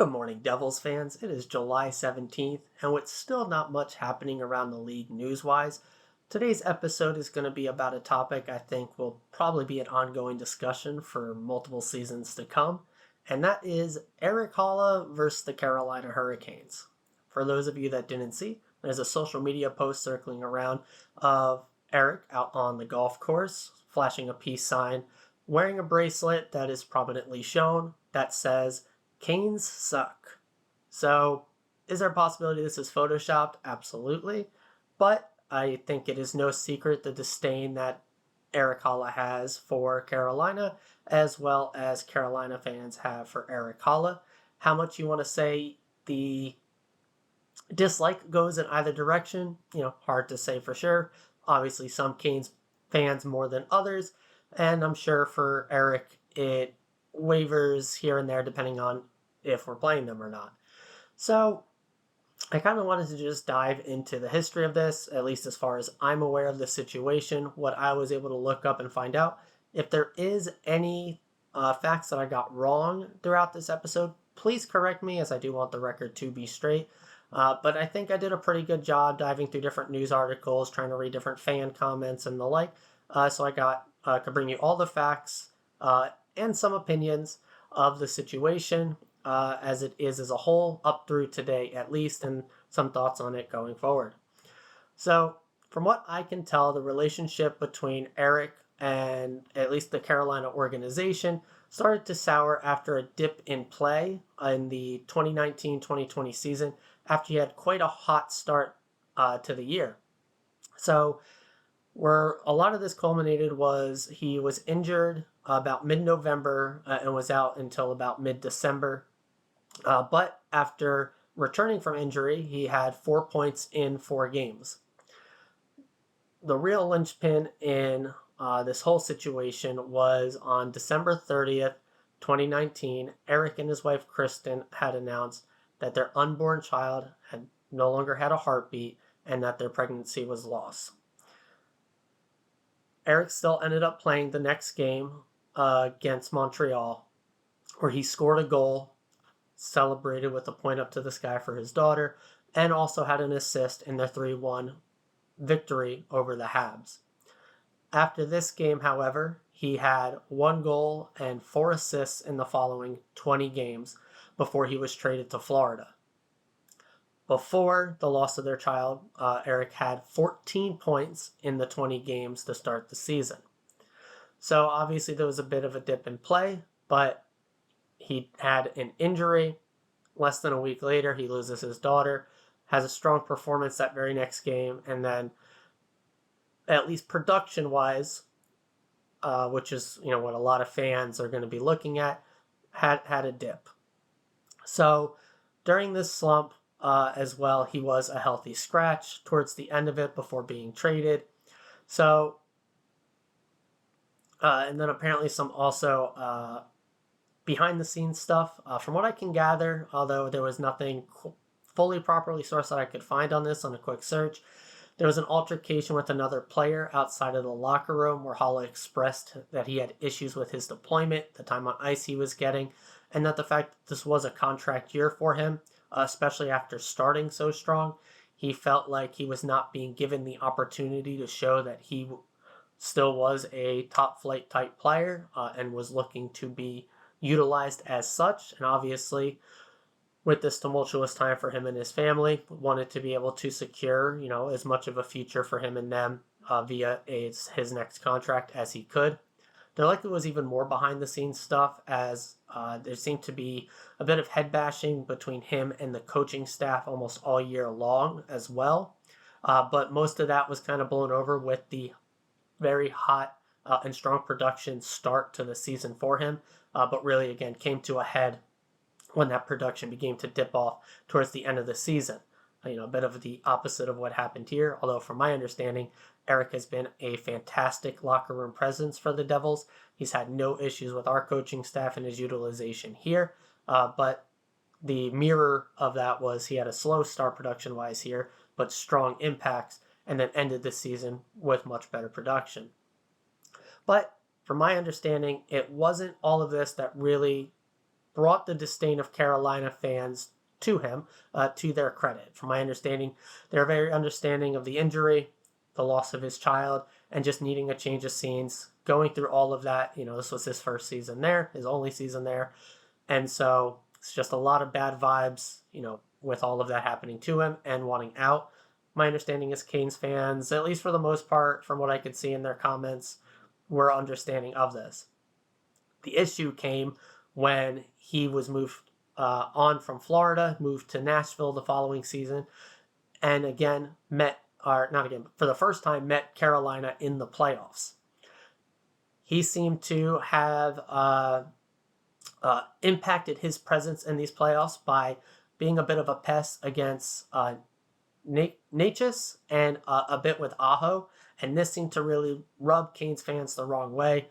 Good morning, Devils fans. It is July 17th, and with still not much happening around the league news-wise, today's episode is going to be about a topic I think will probably be an ongoing discussion for multiple seasons to come, and that is Erik Haula versus the Carolina Hurricanes. For those of you that didn't see, there's a social media post circling around of Erik out on the golf course, flashing a peace sign, wearing a bracelet that is prominently shown that says, Canes suck. So, is there a possibility this is photoshopped? Absolutely. But I think it is no secret the disdain that Erik Haula has for Carolina, as well as Carolina fans have for Erik Haula. How much you want to say the dislike goes in either direction, hard to say for sure. Obviously, some Canes fans more than others, and I'm sure for Erik, it wavers here and there depending on if we're playing them or not. So I kind of wanted to just dive into the history of this, at least as far as I'm aware of the situation, what I was able to look up and find out. If there is any facts that I got wrong throughout this episode, please correct me, as I do want the record to be straight. But I think I did a pretty good job diving through different news articles, trying to read different fan comments and the like. So I could bring you all the facts and some opinions of the situation as it is as a whole, up through today at least, and some thoughts on it going forward. So, from what I can tell, the relationship between Erik and at least the Carolina organization started to sour after a dip in play in the 2019-2020 season after he had quite a hot start to the year. So, where a lot of this culminated was he was injured about mid-November and was out until about mid-December. But after returning from injury, he had 4 points in 4 games. The real linchpin in this whole situation was on December 30th, 2019, Erik and his wife Kristen had announced that their unborn child had no longer had a heartbeat and that their pregnancy was lost. Erik still ended up playing the next game against Montreal, where he scored a goal, celebrated with a point up to the sky for his daughter, and also had an assist in their 3-1 victory over the Habs. After this game, however, he had 1 goal and 4 assists in the following 20 games before he was traded to Florida. Before the loss of their child, Erik had 14 points in the 20 games to start the season. So obviously there was a bit of a dip in play, but he had an injury. Less than a week later, he loses his daughter, has a strong performance that very next game, and then, at least production-wise, which is what a lot of fans are going to be looking at, had a dip. So during this slump, as well, he was a healthy scratch towards the end of it before being traded. So, and then apparently some also behind the scenes stuff. From what I can gather, although there was nothing fully properly sourced that I could find on this on a quick search, there was an altercation with another player outside of the locker room where Haula expressed that he had issues with his deployment, the time on ice he was getting, and that the fact that this was a contract year for him, especially after starting so strong, he felt like he was not being given the opportunity to show that he still was a top flight type player and was looking to be utilized as such. And obviously, with this tumultuous time for him and his family, wanted to be able to secure, as much of a future for him and them via his next contract as he could. There likely was even more behind the scenes stuff, as there seemed to be a bit of head bashing between him and the coaching staff almost all year long as well. But most of that was kind of blown over with the very hot and strong production start to the season for him. But really, again, came to a head when that production began to dip off towards the end of the season. A bit of the opposite of what happened here, although from my understanding, Erik has been a fantastic locker room presence for the Devils. He's had no issues with our coaching staff and his utilization here, but the mirror of that was he had a slow start production-wise here, but strong impacts, and then ended the season with much better production. But from my understanding, it wasn't all of this that really brought the disdain of Carolina fans to him, to their credit. From my understanding, they're very understanding of the injury, the loss of his child, and just needing a change of scenes. Going through all of that, this was his first season there, his only season there. And so it's just a lot of bad vibes, with all of that happening to him and wanting out. My understanding is Canes fans, at least for the most part, from what I could see in their comments, were understanding of this. The issue came when he was moved on from Florida, moved to Nashville the following season, and again for the first time, met Carolina in the playoffs. He seemed to have impacted his presence in these playoffs by being a bit of a pest against Natchez and a bit with Aho, and this seemed to really rub Canes fans the wrong way.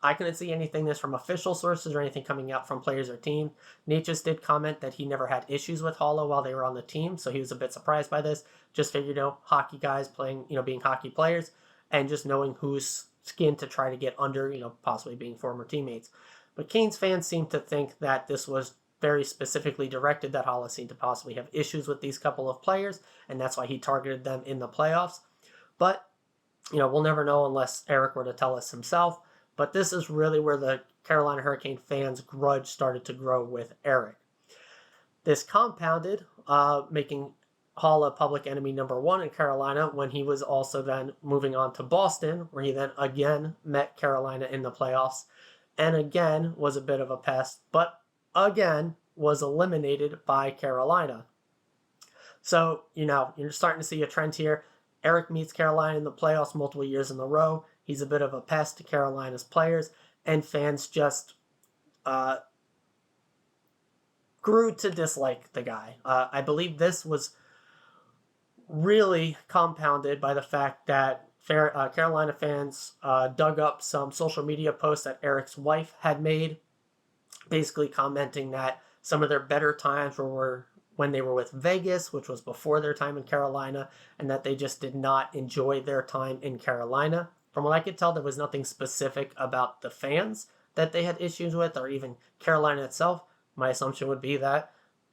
I couldn't see anything this from official sources or anything coming out from players or team. Natchez did comment that he never had issues with Haula while they were on the team, so he was a bit surprised by this. Just figured, hockey guys playing, being hockey players, and just knowing whose skin to try to get under, possibly being former teammates. But Canes fans seem to think that this was very specifically directed, that Haula seemed to possibly have issues with these couple of players, and that's why he targeted them in the playoffs. But, we'll never know unless Erik were to tell us himself. But this is really where the Carolina Hurricane fans' grudge started to grow with Erik. This compounded, making Haula public enemy number one in Carolina, when he was also then moving on to Boston, where he then again met Carolina in the playoffs, and again was a bit of a pest, but again was eliminated by Carolina. So, you're starting to see a trend here. Erik meets Carolina in the playoffs multiple years in a row. He's a bit of a pest to Carolina's players, and fans just grew to dislike the guy. I believe this was really compounded by the fact that Carolina fans dug up some social media posts that Erik's wife had made, basically commenting that some of their better times were when they were with Vegas, which was before their time in Carolina, and that they just did not enjoy their time in Carolina. From what I could tell, there was nothing specific about the fans that they had issues with, or even Carolina itself. My assumption would be that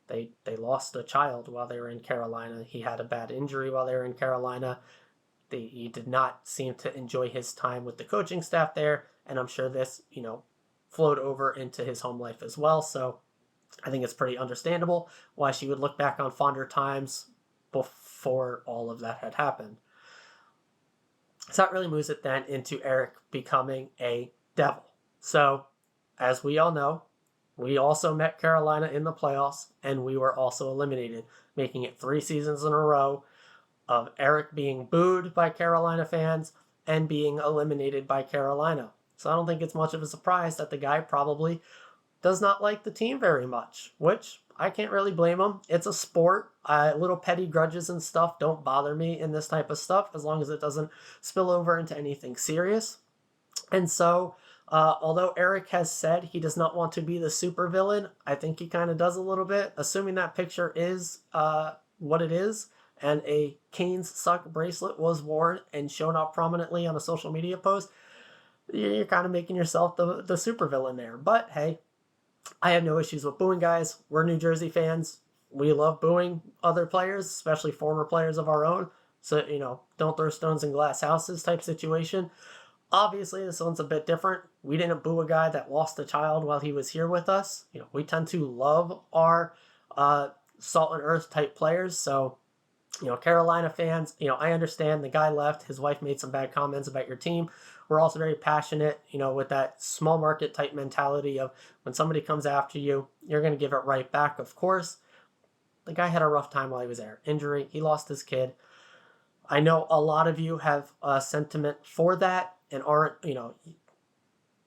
they lost a child while they were in Carolina. He had a bad injury while they were in Carolina. He did not seem to enjoy his time with the coaching staff there, and I'm sure this, flowed over into his home life as well. So I think it's pretty understandable why she would look back on fonder times before all of that had happened. So that really moves it then into Erik becoming a Devil. So, as we all know, we also met Carolina in the playoffs, and we were also eliminated, making it 3 seasons in a row of Erik being booed by Carolina fans and being eliminated by Carolina. So I don't think it's much of a surprise that the guy probably does not like the team very much, which I can't really blame him. It's a sport. Little petty grudges and stuff don't bother me in this type of stuff, as long as it doesn't spill over into anything serious. And so, although Erik has said he does not want to be the supervillain, I think he kind of does a little bit, assuming that picture is what it is, and a Canes Suck bracelet was worn and shown up prominently on a social media post. You're kind of making yourself the supervillain there. But hey, I have no issues with booing guys. We're New Jersey fans. We love booing other players, especially former players of our own. So, don't throw stones in glass houses type situation. Obviously, this one's a bit different. We didn't boo a guy that lost a child while he was here with us. We tend to love our salt and earth type players. So, Carolina fans, I understand the guy left. His wife made some bad comments about your team. We're also very passionate, with that small market type mentality of when somebody comes after you, you're going to give it right back, of course. The guy had a rough time while he was there. Injury, he lost his kid. I know a lot of you have a sentiment for that and aren't,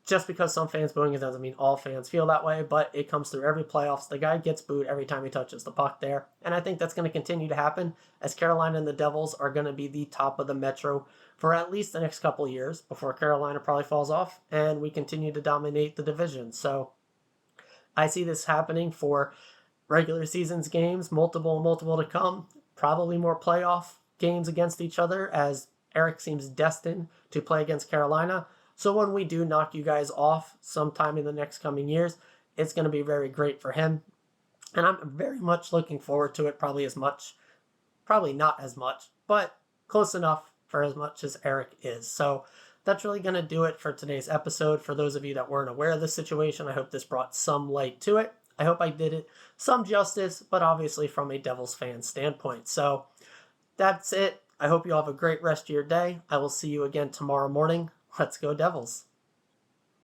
just because some fans booing it doesn't mean all fans feel that way, but it comes through every playoffs. The guy gets booed every time he touches the puck there. And I think that's going to continue to happen, as Carolina and the Devils are going to be the top of the Metro for at least the next couple years before Carolina probably falls off and we continue to dominate the division. So I see this happening for regular seasons games, multiple to come, probably more playoff games against each other, as Erik seems destined to play against Carolina. So when we do knock you guys off sometime in the next coming years, it's going to be very great for him. And I'm very much looking forward to it, probably not as much, but close enough for as much as Erik is. So that's really going to do it for today's episode. For those of you that weren't aware of the situation, I hope this brought some light to it. I hope I did it some justice, but obviously from a Devils fan standpoint. So that's it. I hope you all have a great rest of your day. I will see you again tomorrow morning. Let's go Devils.